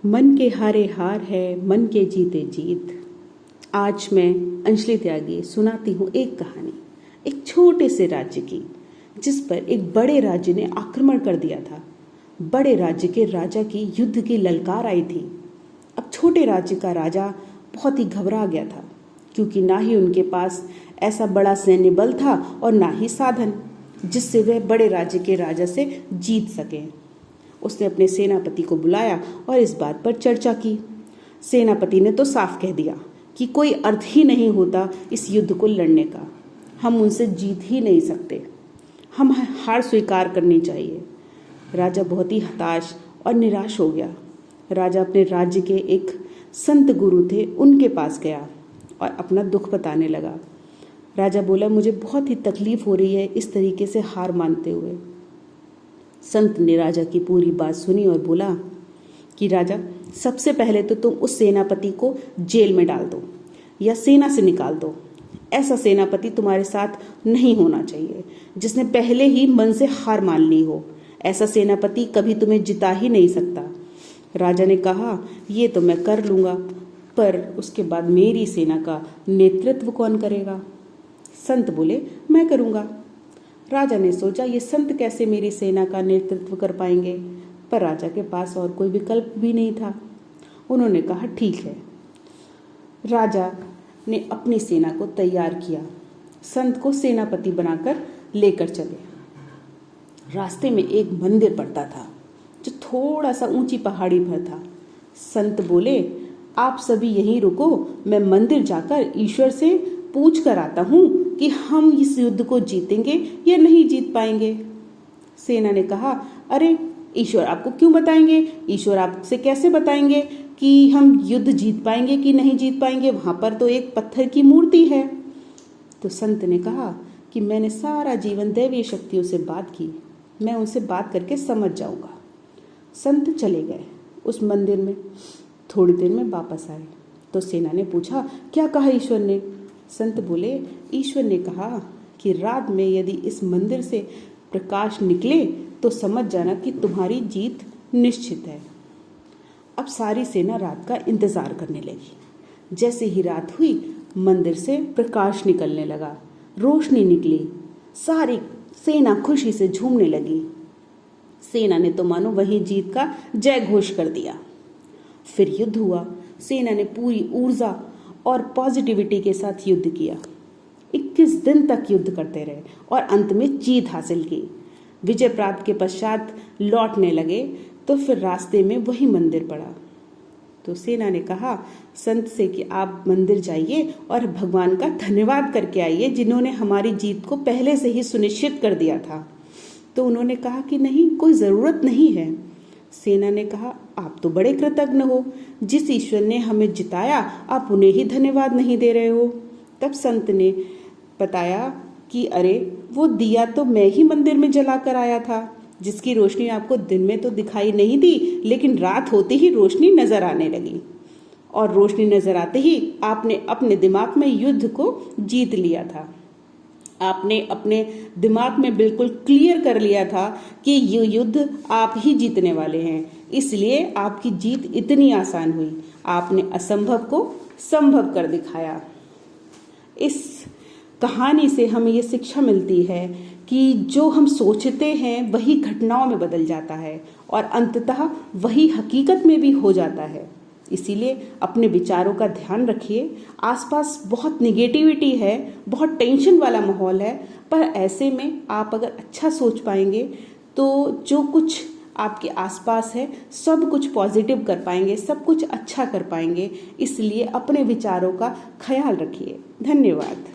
मन के हारे हार है, मन के जीते जीत। आज मैं अंजलि त्यागी सुनाती हूँ एक कहानी, एक छोटे से राज्य की, जिस पर एक बड़े राज्य ने आक्रमण कर दिया था। बड़े राज्य के राजा की युद्ध की ललकार आई थी। अब छोटे राज्य का राजा बहुत ही घबरा गया था, क्योंकि ना ही उनके पास ऐसा बड़ा सैन्य बल था और ना ही साधन जिससे वह बड़े राज्य के राजा से जीत सके। उसने अपने सेनापति को बुलाया और इस बात पर चर्चा की। सेनापति ने तो साफ कह दिया कि कोई अर्थ ही नहीं होता इस युद्ध को लड़ने का, हम उनसे जीत ही नहीं सकते, हम हार स्वीकार करनी चाहिए। राजा बहुत ही हताश और निराश हो गया। राजा अपने राज्य के एक संत गुरु थे, उनके पास गया और अपना दुख बताने लगा। राजा बोला, मुझे बहुत ही तकलीफ हो रही है इस तरीके से हार मानते हुए। संत ने राजा की पूरी बात सुनी और बोला कि राजा, सबसे पहले तो तुम उस सेनापति को जेल में डाल दो या सेना से निकाल दो। ऐसा सेनापति तुम्हारे साथ नहीं होना चाहिए जिसने पहले ही मन से हार मान ली हो। ऐसा सेनापति कभी तुम्हें जिता ही नहीं सकता। राजा ने कहा, ये तो मैं कर लूँगा, पर उसके बाद मेरी सेना का नेतृत्व कौन करेगा? संत बोले, मैं करूँगा। राजा ने सोचा, ये संत कैसे मेरी सेना का नेतृत्व कर पाएंगे? पर राजा के पास और कोई विकल्प भी नहीं था। उन्होंने कहा, ठीक है। राजा ने अपनी सेना को तैयार किया, संत को सेनापति बनाकर लेकर चले। रास्ते में एक मंदिर पड़ता था जो थोड़ा सा ऊंची पहाड़ी पर था। संत बोले, आप सभी यहीं रुको, मैं मंदिर जाकर ईश्वर से पूछ कर आता हूँ कि हम इस युद्ध को जीतेंगे या नहीं जीत पाएंगे। सेना ने कहा, अरे ईश्वर आपको क्यों बताएंगे? ईश्वर आपसे कैसे बताएंगे कि हम युद्ध जीत पाएंगे कि नहीं जीत पाएंगे? वहां पर तो एक पत्थर की मूर्ति है। तो संत ने कहा कि मैंने सारा जीवन दैवीय शक्तियों से बात की, मैं उनसे बात करके समझ जाऊंगा। संत चले गए उस मंदिर में। थोड़ी देर में वापस आए तो सेना ने पूछा, क्या कहा ईश्वर ने? संत बोले, ईश्वर ने कहा कि रात में यदि इस मंदिर से प्रकाश निकले तो समझ जाना कि तुम्हारी जीत निश्चित है। अब सारी सेना रात का इंतजार करने लगी। जैसे ही रात हुई, मंदिर से प्रकाश निकलने लगा, रोशनी निकली, सारी सेना खुशी से झूमने लगी। सेना ने तो मानो वही जीत का जय घोष कर दिया। फिर युद्ध हुआ। सेना ने पूरी ऊर्जा और पॉजिटिविटी के साथ युद्ध किया। 21 दिन तक युद्ध करते रहे और अंत में जीत हासिल की। विजय प्राप्त के पश्चात लौटने लगे तो फिर रास्ते में वही मंदिर पड़ा। तो सेना ने कहा संत से कि आप मंदिर जाइए और भगवान का धन्यवाद करके आइए, जिन्होंने हमारी जीत को पहले से ही सुनिश्चित कर दिया था। तो उन्होंने कहा कि नहीं, कोई ज़रूरत नहीं है। सेना ने कहा, आप तो बड़े कृतज्ञ हो, जिस ईश्वर ने हमें जिताया आप उन्हें ही धन्यवाद नहीं दे रहे हो। तब संत ने बताया कि अरे, वो दिया तो मैं ही मंदिर में जला कर आया था, जिसकी रोशनी आपको दिन में तो दिखाई नहीं दी, लेकिन रात होते ही रोशनी नजर आने लगी, और रोशनी नजर आते ही आपने अपने दिमाग में युद्ध को जीत लिया था। आपने अपने दिमाग में बिल्कुल क्लियर कर लिया था कि ये युद्ध आप ही जीतने वाले हैं, इसलिए आपकी जीत इतनी आसान हुई। आपने असंभव को संभव कर दिखाया। इस कहानी से हमें ये शिक्षा मिलती है कि जो हम सोचते हैं वही घटनाओं में बदल जाता है और अंततः वही हकीकत में भी हो जाता है। इसीलिए अपने विचारों का ध्यान रखिए। आसपास बहुत निगेटिविटी है, बहुत टेंशन वाला माहौल है, पर ऐसे में आप अगर अच्छा सोच पाएंगे तो जो कुछ आपके आसपास है सब कुछ पॉजिटिव कर पाएंगे, सब कुछ अच्छा कर पाएंगे। इसलिए अपने विचारों का ख्याल रखिए। धन्यवाद।